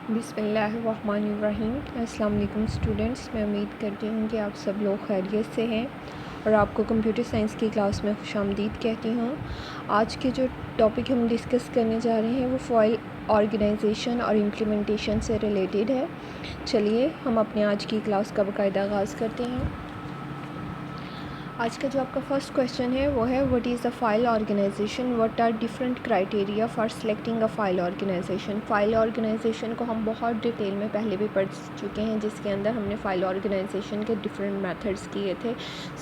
بسم اللہ الرحمن الرحیم۔ السلام علیکم اسٹوڈنٹس، میں امید کرتی ہوں کہ آپ سب لوگ خیریت سے ہیں اور آپ کو کمپیوٹر سائنس کی کلاس میں خوش آمدید کہتی ہوں۔ آج کے جو ٹاپک ہم ڈسکس کرنے جا رہے ہیں وہ فائل آرگنائزیشن اور امپلیمنٹیشن سے ریلیٹڈ ہے۔ چلیے ہم اپنے آج کی کلاس کا باقاعدہ آغاز کرتے ہیں۔ آج کا جو آپ کا فرسٹ کویشچن ہے وہ ہے what is a file organisation, what are different criteria for selecting a file organisation. File organisation کو ہم بہت ڈیٹیل میں پہلے بھی پڑھ چکے ہیں، جس کے اندر ہم نے فائل آرگنائزیشن کے ڈفرینٹ میتھڈس کیے تھے،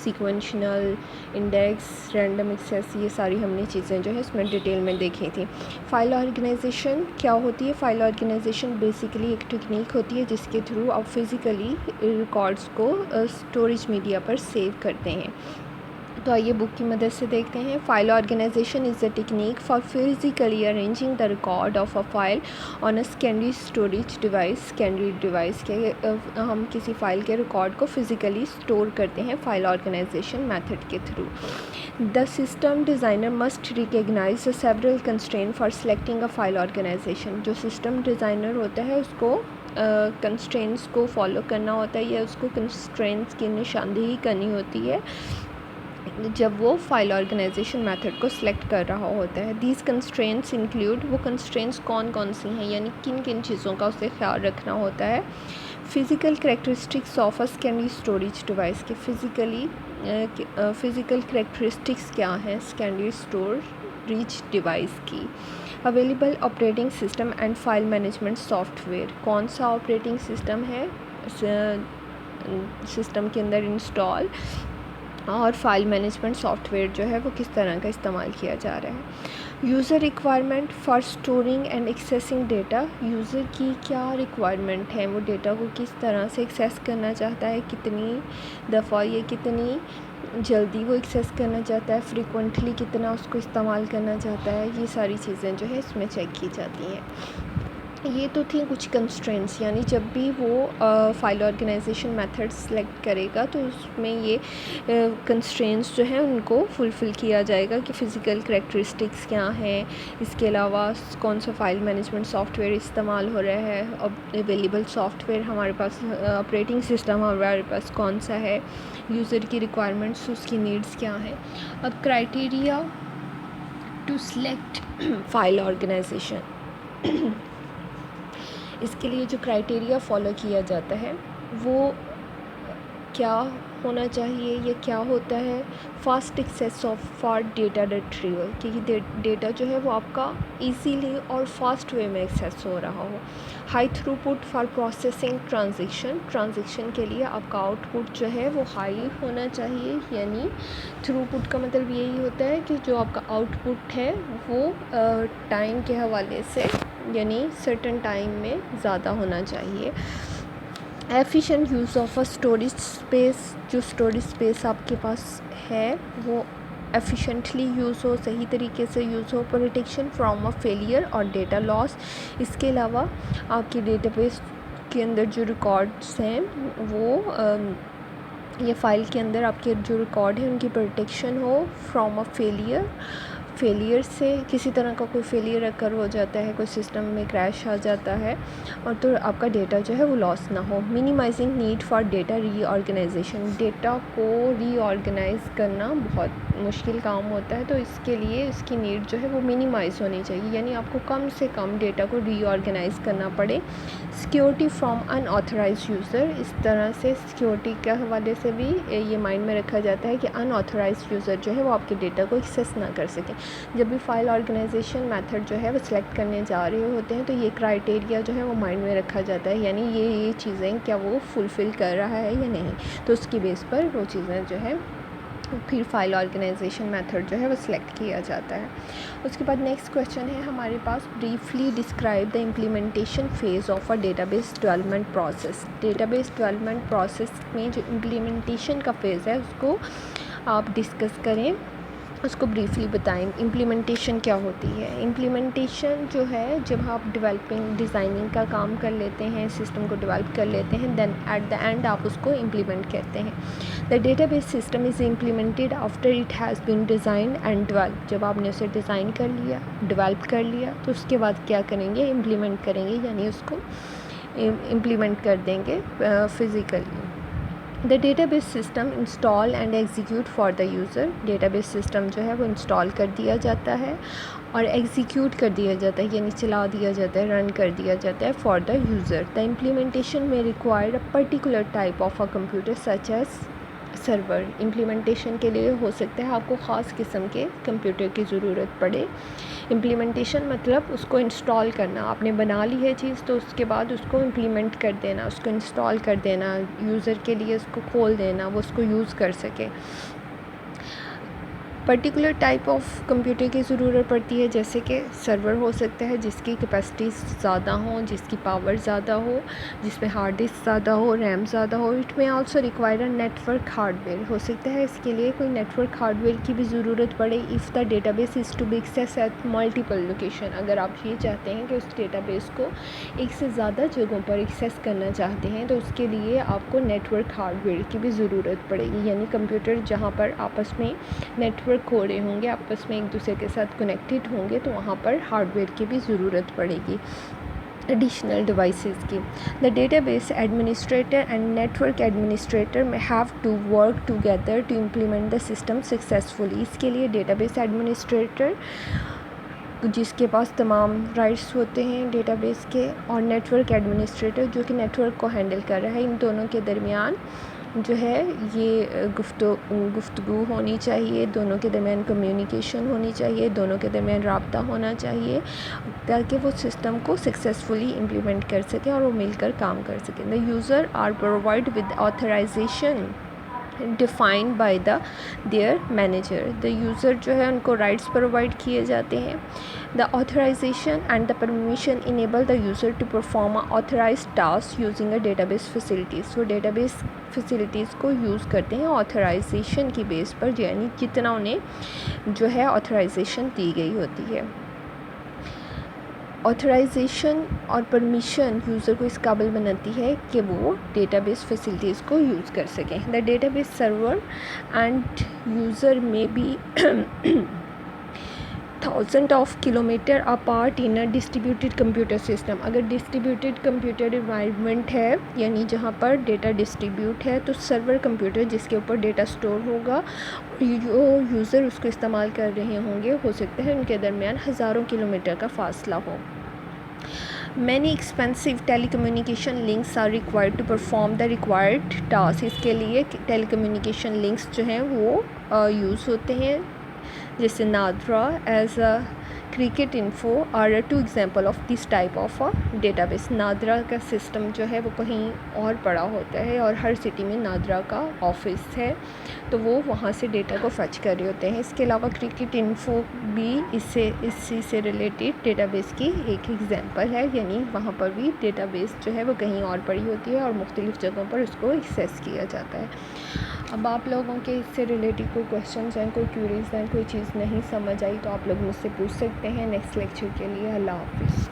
سیکوینشنل، انڈیکس، رینڈم ایکسیس، یہ ساری ہم نے چیزیں جو ہے اس میں ڈیٹیل میں دیکھی تھی۔ فائل آرگنائزیشن کیا ہوتی ہے؟ فائل آرگنائزیشن بیسیکلی ایک ٹیکنیک ہوتی ہے جس کے تھرو آپ فزیکلی ریکارڈز کو اسٹوریج میڈیا پر سیو کرتے ہیں۔ تو آئیے بک کی مدد سے دیکھتے ہیں۔ File organisation is a technique for physically arranging the record of a file on a secondary storage device. Secondary device کے ہم کسی فائل کے ریکارڈ کو فزیکلی اسٹور کرتے ہیں فائل آرگنائزیشن میتھڈ کے through. The system designer must recognise several constraint for selecting a file organisation. جو system designer ہوتا ہے اس کو کنسٹرینٹس کو فالو کرنا ہوتا ہے، یا اس کو کنسٹرینٹس کی نشاندہی کرنی ہوتی ہے جب وہ فائل آرگنائزیشن میتھڈ کو سلیکٹ کر رہا ہوتا ہے۔ دیز کنسٹرینٹس انکلیوڈ، وہ کنسٹرینٹس کون کون سی ہیں، یعنی کن کن چیزوں کا اسے خیال رکھنا ہوتا ہے۔ Physical characteristics of a secondary storage device کے فزیکل کریکٹرسٹکس کیا ہیں سیکنڈری اسٹوریج ڈیوائس کی۔ Available operating system and file management soft where, کون سا آپریٹنگ سسٹم ہے سسٹم کے اندر انسٹال، اور فائل مینجمنٹ سافٹ ویئر جو ہے وہ کس طرح کا استعمال کیا جا رہا ہے۔ User requirement for storing and accessing data, user کی کیا ریکوائرمنٹ ہے، وہ ڈیٹا کو کس طرح سے ایکسیس کرنا چاہتا ہے، کتنی دفعہ یا کتنی جلدی وہ ایکسیس کرنا چاہتا ہے، فریکوینٹلی کتنا اس کو استعمال کرنا چاہتا ہے، یہ ساری چیزیں جو ہے اس میں چیک کی جاتی ہیں۔ یہ تو تھیں کچھ کنسٹرینٹس، یعنی جب بھی وہ فائل آرگنائزیشن میتھڈ سلیکٹ کرے گا تو اس میں یہ کنسٹرینٹس جو ہیں ان کو فلفل کیا جائے گا کہ فزیکل کریکٹرسٹکس کیا ہیں، اس کے علاوہ کون سا فائل مینجمنٹ سافٹ ویئر استعمال ہو رہا ہے، اویلیبل سافٹ ویئر ہمارے پاس، آپریٹنگ سسٹم ہمارے پاس کون سا ہے، یوزر کی ریکوائرمنٹس، اس کی نیڈس کیا ہیں۔ اب criteria to select file organization, اس کے لیے جو کرائٹیریا فالو کیا جاتا ہے وہ کیا ہونا چاہیے یا کیا ہوتا ہے؟ Fast access of for data retrieval, کہ یہ ڈیٹا جو ہے وہ آپ کا ایزیلی اور فاسٹ وے میں ایکسیس ہو رہا ہو۔ High throughput for processing transaction کے لیے آپ کا آؤٹ پٹ جو ہے وہ ہائی ہونا چاہیے، یعنی تھرو پٹ کا مطلب یہی ہوتا ہے کہ جو آپ کا آؤٹ پٹ ہے وہ ٹائم کے حوالے سے، یعنی سرٹن ٹائم میں زیادہ ہونا چاہیے۔ Efficient use of a storage space, جو اسٹوریج اسپیس آپ کے پاس ہے وہ ایفیشینٹلی یوز ہو، صحیح طریقے سے use who. Protection from a failure اور ڈیٹا لاس، اس کے علاوہ آپ کے ڈیٹا بیس کے اندر جو ریکارڈس ہیں وہ یہ فائل کے اندر آپ کے جو ریکارڈ ہیں ان کی protection who from a failure سے، کسی طرح کا کوئی فیلئر اکر ہو جاتا ہے، کوئی سسٹم میں کریش آ جاتا ہے اور تو آپ کا ڈیٹا جو ہے وہ لاس نہ ہو۔ Minimizing need for data reorganization, data کو ری آرگنائز کرنا بہت مشکل کام ہوتا ہے، تو اس کے لیے اس کی نیڈ جو ہے وہ منیمائز ہونی چاہیے، یعنی آپ کو کم سے کم ڈیٹا کو ری آرگنائز کرنا پڑے۔ Security from unauthorized user, اس طرح سے سیکیورٹی کے حوالے سے بھی یہ مائنڈ میں رکھا جاتا ہے کہ ان آتھورائز یوزر جو ہے وہ آپ کے ڈیٹا کو ایکسیس نہ کر سکیں۔ جب بھی فائل آرگنائزیشن میتھڈ جو ہے وہ سلیکٹ کرنے جا رہے ہوتے ہیں تو یہ کرائٹیریا جو ہے وہ مائنڈ میں رکھا جاتا ہے، یعنی یہ چیزیں کیا وہ فلفل کر رہا ہے یا نہیں، تو اس کی بیس پر وہ چیزیں جو ہے پھر فائل آرگنائزیشن میتھڈ جو ہے وہ سلیکٹ کیا جاتا ہے۔ اس کے بعد نیکسٹ کویشچن ہے ہمارے پاس، briefly describe the implementation phase of a database development process. Database development process میں جو امپلیمنٹیشن کا فیز ہے اس کو آپ ڈسکس کریں۔ اس کو بریفلی بتائیں. امپلیمنٹیشن کیا ہوتی ہے؟ امپلیمنٹیشن جو ہے جب آپ ڈیزائننگ کا کام کر لیتے ہیں، سسٹم کو ڈیولپ کر لیتے ہیں، دین ایٹ دا اینڈ آپ اس کو امپلیمنٹ کرتے ہیں. The data base system is implemented after it has been designed and develop. جب آپ نے اسے ڈیزائن کر لیا، ڈیولپ کر لیا، تو اس کے بعد کیا کریں گے؟ امپلیمنٹ کریں گے، یعنی اس کو امپلیمنٹ کر دیں گے physically. The data base system install and execute for the user. Data base system جو ہے وہ انسٹال کر دیا جاتا ہے اور ایگزیکیوٹ کر دیا جاتا ہے، یعنی چلا دیا جاتا ہے، رن کر دیا جاتا ہے for the user. The implementation میں required a particular type of a computer such as server. Implementation کے لیے ہو سکتا ہے آپ کو خاص قسم کے کمپیوٹر کی ضرورت پڑے. امپلیمنٹیشن مطلب اس کو انسٹال کرنا. آپ نے بنا لی ہے چیز تو اس کے بعد اس کو امپلیمنٹ کر دینا، اس کو انسٹال کر دینا، یوزر کے لیے اس کو کھول دینا، وہ اس کو یوز کر سکے. پرٹیکولر ٹائپ آف کمپیوٹر کی ضرورت پڑتی ہے، جیسے کہ سرور ہو سکتا ہے جس کی کیپیسٹی زیادہ ہوں، جس کی پاور زیادہ ہو، جس میں ہارڈ ڈسک زیادہ ہو، ریم زیادہ ہو. It may also require a network hardware. ہو سکتا ہے اس کے لیے کوئی نیٹ ورک ہارڈ ویئر کی بھی ضرورت پڑے. If the data base is to be access at multiple location. اگر آپ یہ چاہتے ہیں کہ اس ڈیٹا بیس کو ایک سے زیادہ جگہوں پر ایکسیس کرنا چاہتے ہیں تو اس کے لیے آپ کو نیٹ ورک ہارڈ ویئر کی بھی ضرورت پڑے گی، یعنی کمپیوٹر جہاں پر آپس میں نیٹ ورک ہو رہے ہوں گے، آپس میں ایک دوسرے کے ساتھ کنیکٹڈ ہوں گے، تو وہاں پر ہارڈ ویئر کی بھی ضرورت پڑے گی. ایڈیشنل ڈیوائسز کی. The data base administrator and network administrator may have to work together to implement the system successfully. اس کے لیے ڈیٹا بیس ایڈمنسٹریٹر جس کے پاس تمام رائٹس ہوتے ہیں ڈیٹا بیس کے، اور نیٹ ورک ایڈمنسٹریٹر جو کہ نیٹ ورک کو ہینڈل کر رہا ہے، ان دونوں کے درمیان جو ہے یہ گفتگو ہونی چاہیے، دونوں کے درمیان کمیونیکیشن ہونی چاہیے، دونوں کے درمیان رابطہ ہونا چاہیے تاکہ وہ سسٹم کو سکسیزفلی امپلیمنٹ کر سکیں اور وہ مل کر کام کر سکیں. The user are provided with authorization defined by their manager. The user جو ہے ان کو رائٹس پرووائڈ کیے جاتے ہیں. The authorization and the permission enable the user to perform authorized task using a database facilities. وہ database facilities کو use کرتے ہیں آتھرائزیشن کی بیس پر، یعنی جتنا انہیں جو ہے آتھرائزیشن دی گئی ہوتی ہے. آتھرائزیشن اور پرمیشن یوزر کو اس قابل بناتی ہے کہ وہ ڈیٹا بیس فیسلٹیز کو یوز کر سکیں. The data base server and user may be thousand of kilometre apart in a distributed computer system. اگر ڈسٹریبیوٹیڈ کمپیوٹر انوائرمنٹ ہے، یعنی جہاں پر ڈیٹا ڈسٹریبیوٹ ہے، تو سرور کمپیوٹر جس کے اوپر ڈیٹا سٹور ہوگا، جو یوزر اس کو استعمال کر رہے ہوں گے، ہو سکتا ہے ان کے درمیان ہزاروں کلومیٹر کا فاصلہ ہو. Many expensive telecommunication links are required to perform the required task. اس کے لیے ٹیلی کمیونیکیشن لنکس جو ہیں وہ یوز ہوتے ہیں، جیسے NADRA as a cricket info are two example of this type of data base. NADRA کا سسٹم جو ہے وہ کہیں اور پڑا ہوتا ہے اور ہر سٹی میں نادرا کا آفس ہے، تو وہ وہاں سے ڈیٹا کو فیچ کر رہے ہوتے ہیں. اس کے علاوہ کرکٹ انفو بھی اسی سے ریلیٹڈ ڈیٹا بیس کی ایک ایگزامپل ہے، یعنی وہاں پر بھی ڈیٹا بیس جو ہے وہ کہیں اور پڑی ہوتی ہے اور مختلف جگہوں پر اس کو ایکسیس کیا جاتا ہے. اب آپ لوگوں کے اس سے ریلیٹڈ کوئی کویشچنز ہیں، کوئی کیوریز ہیں، کوئی چیز نہیں سمجھ آئی تو آپ لوگ مجھ سے پوچھ سکتے ہیں. نیکسٹ لیکچر کے لیے اللہ حافظ.